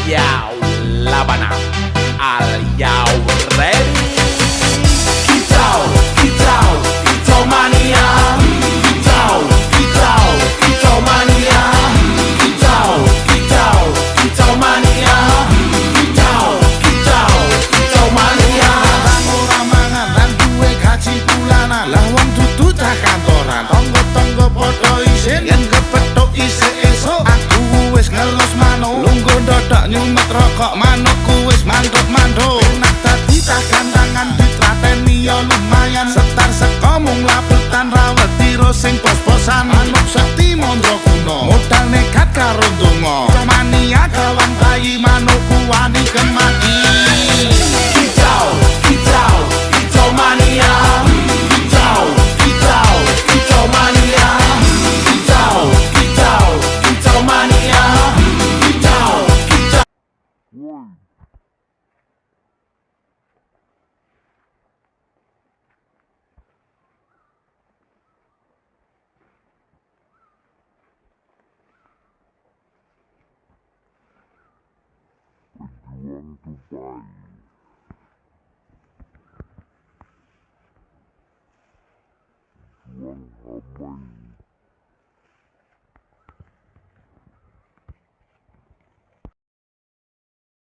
Yau Labana. Are you ready? Kicau, kicau, kicau mania. Kicau, kicau, kicau mania. Kicau, kicau, kicau mania. Kicau, kicau, kicau mania. Ora mangan lan duwe gaji bulanan, lah wong dudu cah kantoran. Tonggo-tonggo padha isin yen kepethuk isih esuk. Aku wis ngelus manuk, lungguh ndodok nyumet rokok, manukku wis manduk-manduk. Enak dadi cah gandangan, ditrateni ya lumayan. Setar seko mung laputan rawet tiro sing pos-posan. Manuk sekti mondro kuno, modal nekat karo donga. Mania kawan bayi manukku wani kemati. Kicau, kicau, kicau mania. Kicau, kicau, kicau mania. Kicau, kicau, kicau mania. Kicau, kicau. Pejuang Tupai. Pejuang Hamai.